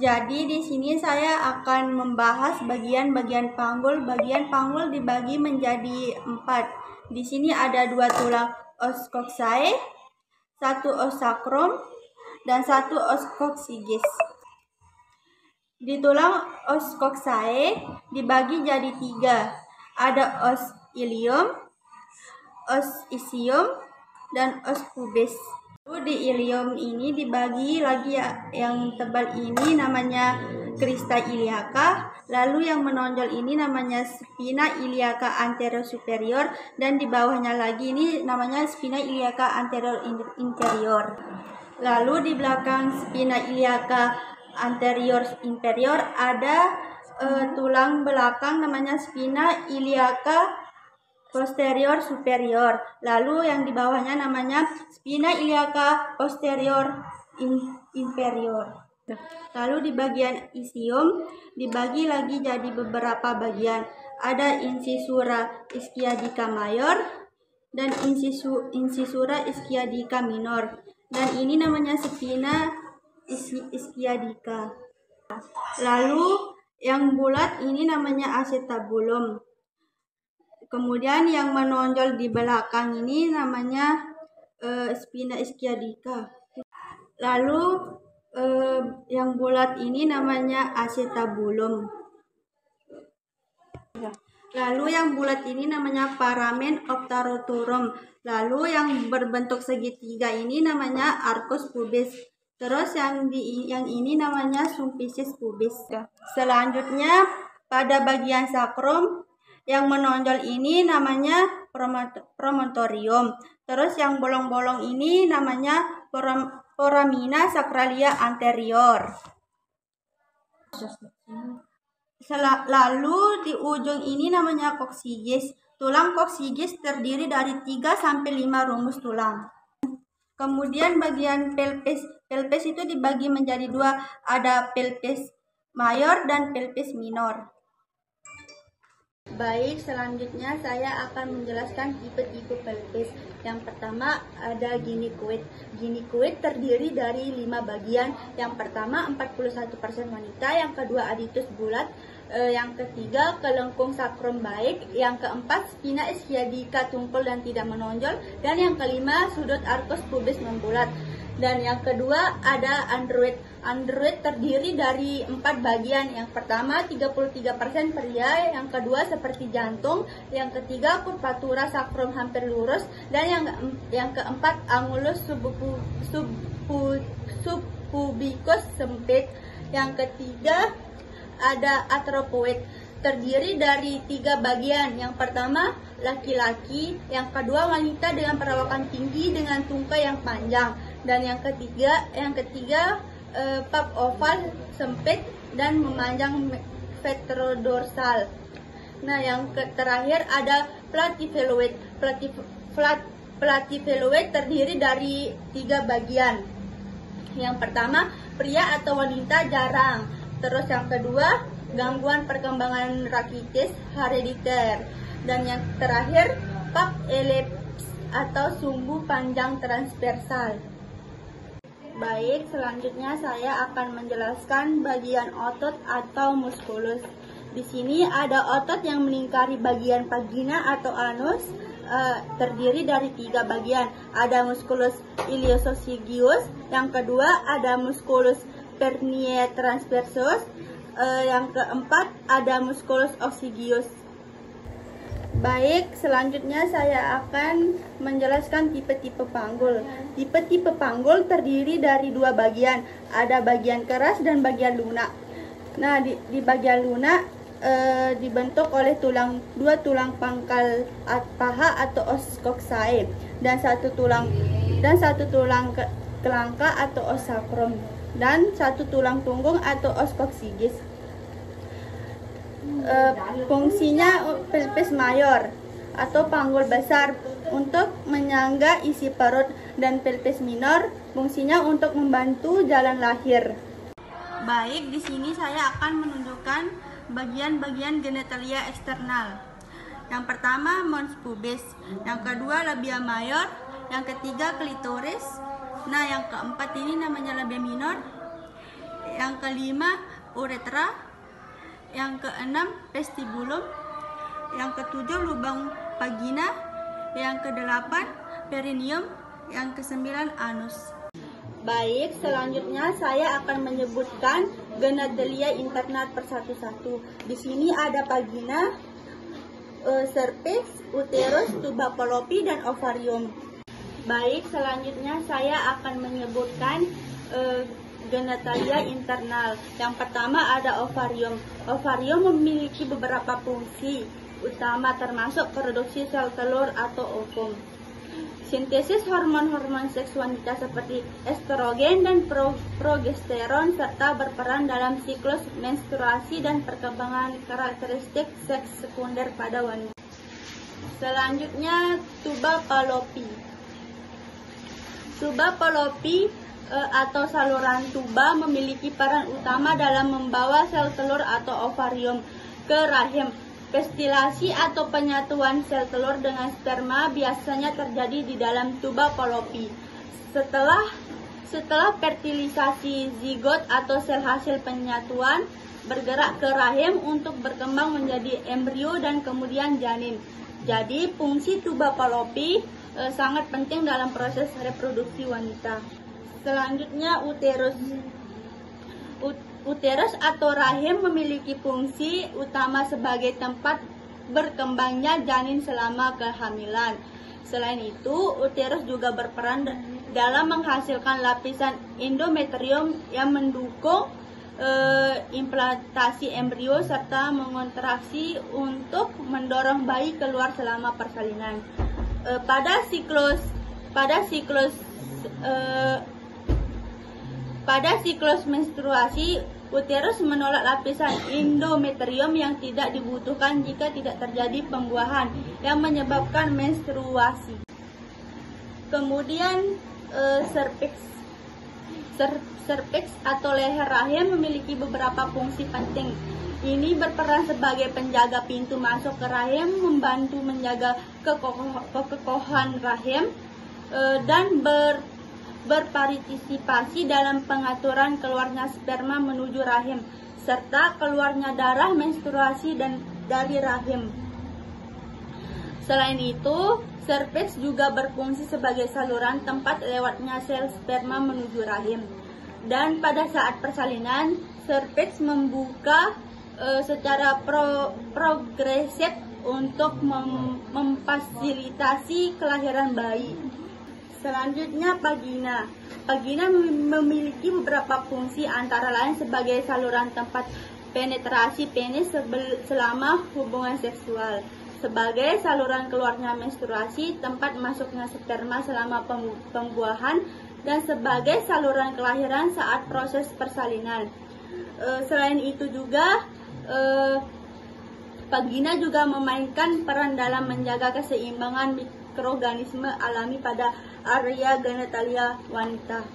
Jadi di sini saya akan membahas bagian-bagian panggul. Bagian panggul dibagi menjadi 4. Di sini ada 2 tulang os coxae, 1 os sacrum, dan 1 os coccygeus. Di tulang os coxae dibagi jadi 3. Ada os ilium, os ischium, dan os pubis. Di ilium ini dibagi lagi yang tebal ini namanya crista iliaca, lalu yang menonjol ini namanya spina iliaca anterior superior, dan di bawahnya lagi ini namanya spina iliaca anterior inferior. Lalu di belakang spina iliaca anterior inferior ada tulang belakang namanya spina iliaca posterior superior. Lalu yang di bawahnya namanya spina iliaca posterior inferior. Lalu di bagian ischium dibagi lagi jadi beberapa bagian. Ada incisura ischiadica mayor dan incisura ischiadica minor. Dan ini namanya spina ischiadica. Lalu yang bulat ini namanya acetabulum. Kemudian yang menonjol di belakang ini namanya spina ischiadica. Lalu yang bulat ini namanya acetabulum. Lalu yang bulat ini namanya paramen optaroturum. Lalu yang berbentuk segitiga ini namanya arcus pubis. Terus yang ini namanya sumpisis pubis. Selanjutnya pada bagian sakrum yang menonjol ini namanya promontorium. Terus yang bolong-bolong ini namanya foramina sacralia anterior. Lalu di ujung ini namanya coccygeus. Tulang coccygeus terdiri dari 3-5 rumus tulang. Kemudian bagian pelvis. Pelvis itu dibagi menjadi 2. Ada pelvis mayor dan pelvis minor. Baik, selanjutnya saya akan menjelaskan tipe-tipe pelvis. Yang pertama ada gynecoid. Gynecoid terdiri dari 5 bagian. Yang pertama 41% wanita, yang kedua aditus bulat, yang ketiga kelengkung sakrum baik, yang keempat spina ischiadica tungkul dan tidak menonjol, dan yang kelima sudut arcus pubis membulat. Dan yang kedua ada android. Android terdiri dari 4 bagian. Yang pertama 33% pria, yang kedua seperti jantung, yang ketiga curvatura sakrum hampir lurus, dan yang keempat angulus subpubicus sempit. Yang ketiga ada atropoid. Terdiri dari 3 bagian. Yang pertama laki-laki, yang kedua wanita dengan perawakan tinggi dengan tungkai yang panjang, dan yang ketiga pap oval sempit dan memanjang veterodorsal. Nah, yang terakhir ada platypheloid. Platypheloid terdiri dari 3 bagian. Yang pertama pria atau wanita jarang. Terus yang kedua gangguan perkembangan rakitis herediter, dan yang terakhir pap elips atau sumbu panjang transversal. Baik, selanjutnya saya akan menjelaskan bagian otot atau muskulus. Di sini ada otot yang melingkari bagian vagina atau anus, terdiri dari 3 bagian. Ada musculus iliopsoas, yang kedua ada musculus pernie transversus, yang keempat ada musculus oxygius. Baik, selanjutnya saya akan menjelaskan tipe-tipe panggul. Tipe-tipe panggul terdiri dari 2 bagian. Ada bagian keras dan bagian lunak. Nah, di bagian lunak dibentuk oleh 2 tulang pangkal paha atau os coxae, dan 1 tulang kelangka atau os sacrum, dan 1 tulang punggung atau os coccygeus. Fungsinya pelvis mayor atau panggul besar untuk menyangga isi perut, dan pelvis minor fungsinya untuk membantu jalan lahir. Baik, di sini saya akan menunjukkan bagian-bagian genitalia eksternal. Yang pertama mons pubis, yang kedua labia mayor, yang ketiga klitoris. Nah, yang keempat ini namanya labia minor. Yang kelima, uretra. Yang keenam, vestibulum. Yang ketujuh, lubang vagina. Yang kedelapan, perineum. Yang kesembilan, anus. Baik, selanjutnya saya akan menyebutkan genitalia interna persatu-satu. Di sini ada vagina, cervix, uterus, tuba fallopi, dan ovarium. Baik, selanjutnya saya akan menyebutkan genitalia internal. Yang pertama ada ovarium. Ovarium memiliki beberapa fungsi utama termasuk produksi sel telur atau ovum, sintesis hormon-hormon seks wanita seperti estrogen dan progesteron, serta berperan dalam siklus menstruasi dan perkembangan karakteristik seks sekunder pada wanita. Selanjutnya, tuba fallopi. Tuba fallopi atau saluran tuba memiliki peran utama dalam membawa sel telur atau ovarium ke rahim. Pestilasi atau penyatuan sel telur dengan sperma biasanya terjadi di dalam tuba fallopi. Setelah fertilisasi, zigot atau sel hasil penyatuan bergerak ke rahim untuk berkembang menjadi embrio dan kemudian janin. Jadi fungsi tuba fallopi sangat penting dalam proses reproduksi wanita. Selanjutnya, uterus. Uterus atau rahim memiliki fungsi utama sebagai tempat berkembangnya janin selama kehamilan. Selain itu, uterus juga berperan dalam menghasilkan lapisan endometrium yang mendukung implantasi embrio serta mengontraksi untuk mendorong bayi keluar selama persalinan. Pada siklus menstruasi, uterus menolak lapisan endometrium yang tidak dibutuhkan jika tidak terjadi pembuahan yang menyebabkan menstruasi. Kemudian cervix atau leher rahim memiliki beberapa fungsi penting. Ini berperan sebagai penjaga pintu masuk ke rahim, membantu menjaga kekokohan rahim, dan berpartisipasi dalam pengaturan keluarnya sperma menuju rahim, serta keluarnya darah menstruasi dan dari rahim. Selain itu, cervix juga berfungsi sebagai saluran tempat lewatnya sel sperma menuju rahim. Dan pada saat persalinan, cervix membuka secara progresif untuk memfasilitasi kelahiran bayi. Selanjutnya, vagina. Vagina memiliki beberapa fungsi, antara lain sebagai saluran tempat penetrasi penis selama hubungan seksual, sebagai saluran keluarnya menstruasi, tempat masuknya sperma selama pembuahan, dan sebagai saluran kelahiran saat proses persalinan. Selain itu juga, vagina juga memainkan peran dalam menjaga keseimbangan mikroorganisme alami pada area genitalia wanita.